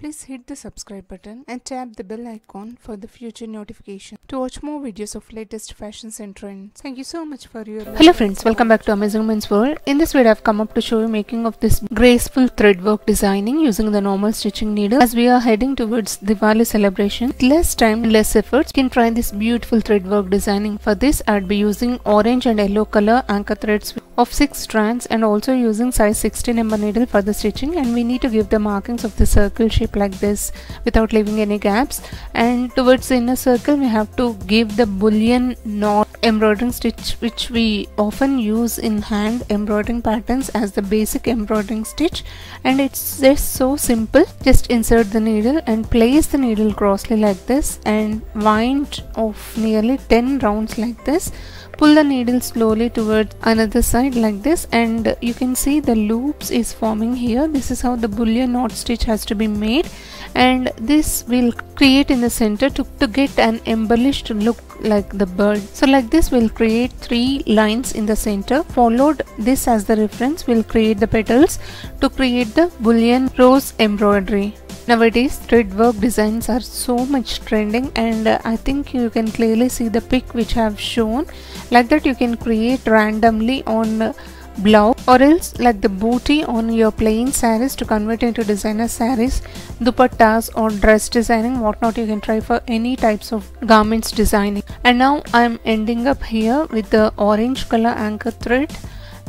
Please hit the subscribe button and tap the bell icon for the future notification to watch more videos of latest fashions and trends. Thank you so much for your love. Hello friends, welcome back to Amazing Women's World. In this video I've come up to show you making of this graceful thread work designing using the normal stitching needle. As we are heading towards Diwali celebration, with less time and less efforts, you can try this beautiful thread work designing. For this I'd be using orange and yellow color anchor threads of 6 strands and also using size 16 number needle for the stitching, and we need to give the markings of the circle shape like this without leaving any gaps. And towards the inner circle we have to give the bullion knot embroidering stitch, which we often use in hand embroidering patterns as the basic embroidering stitch, and it's just so simple. Just insert the needle and place the needle crossly like this and wind of nearly 10 rounds like this. Pull the needle slowly towards another side like this, and you can see the loops is forming here. This is how the bullion knot stitch has to be made, and this will create in the center to get an embellished look like the bird. So like this we'll create 3 lines in the center. Followed this as the reference, we'll create the petals to create the bullion rose embroidery. Nowadays thread work designs are so much trending, and I think you can clearly see the pic which I have shown. Like that you can create randomly on blouse, or else like the booty on your plain saris to convert into designer saris, dupattas or dress designing, whatnot. You can try for any types of garments designing. And now I'm ending up here with the orange color anchor thread,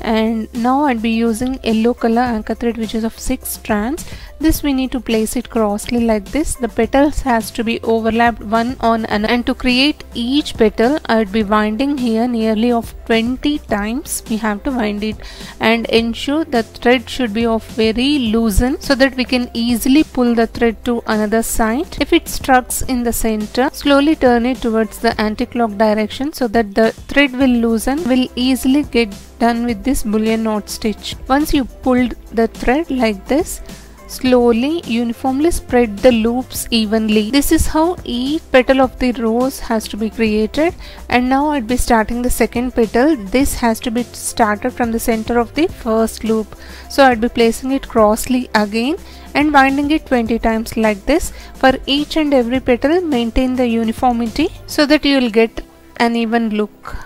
and now I'll be using yellow color anchor thread which is of 6 strands. This we need to place it crossly like this. The petals has to be overlapped one on another, and to create each petal I'd be winding here nearly of 20 times. We have to wind it and ensure the thread should be of very loosened so that we can easily pull the thread to another side. If it strucks in the center, slowly turn it towards the anti-clock direction so that the thread will loosen, will easily get done with this bullion knot stitch. Once you pulled the thread like this, slowly uniformly spread the loops evenly. This is how each petal of the rose has to be created. And now I'd be starting the second petal. This has to be started from the center of the first loop. So I'd be placing it crossly again and winding it 20 times like this. For each and every petal maintain the uniformity so that you will get an even look.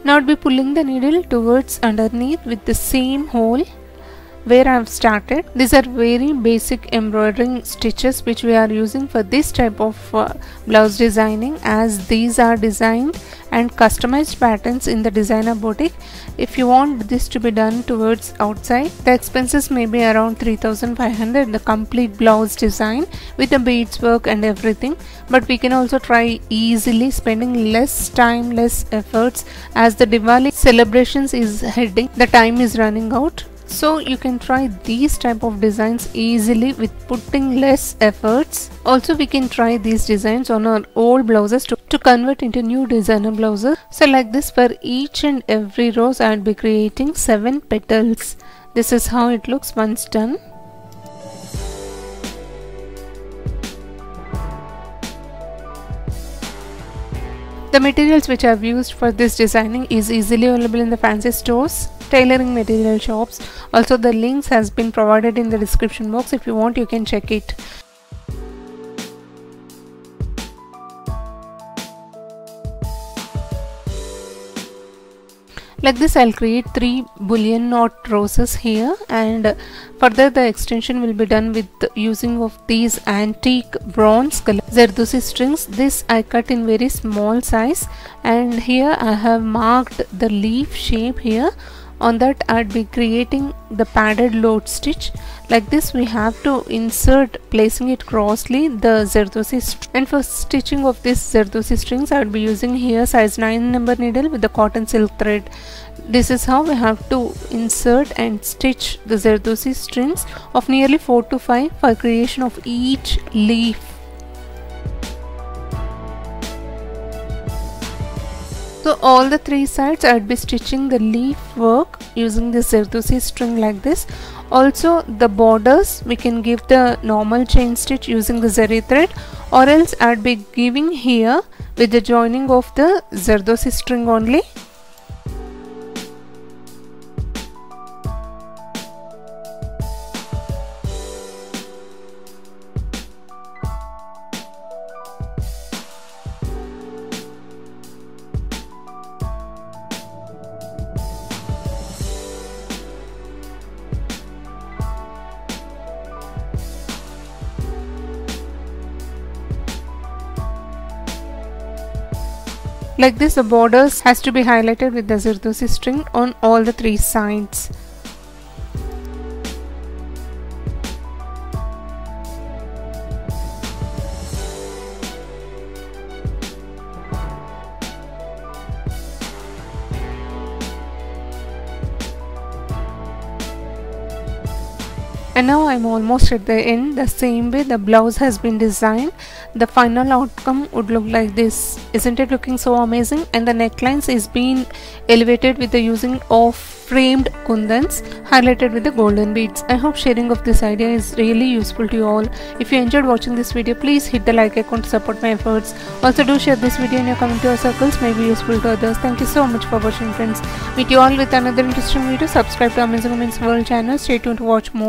Now I'll be pulling the needle towards underneath with the same hole where I have started. These are very basic embroidering stitches which we are using for this type of blouse designing, as these are designed and customized patterns in the designer boutique. If you want this to be done towards outside, the expenses may be around 3,500, the complete blouse design with the beads work and everything. But we can also try easily, spending less time, less efforts, as the Diwali celebrations is heading, the time is running out. So you can try these type of designs easily with putting less efforts. Also we can try these designs on our old blouses to convert into new designer blouses. So like this, for each and every rose I'll be creating 7 petals. This is how it looks once done. The materials which I have used for this designing is easily available in the fancy stores, tailoring material shops. Also the links has been provided in the description box. If you want, you can check it. Like this I'll create 3 bullion knot roses here, and further the extension will be done with using of these antique bronze color Zardozi strings. This I cut in very small size, and here I have marked the leaf shape here. On that I'd be creating the padded load stitch. Like this we have to insert, placing it crossly, the Zardozi string. And for stitching of this Zardozi strings I would be using here size 9 number needle with the cotton silk thread. This is how we have to insert and stitch the Zardozi strings of nearly 4 to 5 for creation of each leaf. So all the 3 sides I'd be stitching the leaf work using the Zardozi string like this. Also the borders we can give the normal chain stitch using the zari thread, or else I'd be giving here with the joining of the Zardozi string only. Like this, the borders has to be highlighted with the Zardozi string on all the 3 sides. And now I'm almost at the end. The same way the blouse has been designed, the final outcome would look like this. Isn't it looking so amazing? And the necklines is being elevated with the using of framed kundans highlighted with the golden beads. I hope sharing of this idea is really useful to you all. If you enjoyed watching this video, please hit the like icon to support my efforts. Also do share this video in your community or circles, may be useful to others. Thank you so much for watching, friends. Meet you all with another interesting video. Subscribe to Amazing Women's World channel. Stay tuned to watch more.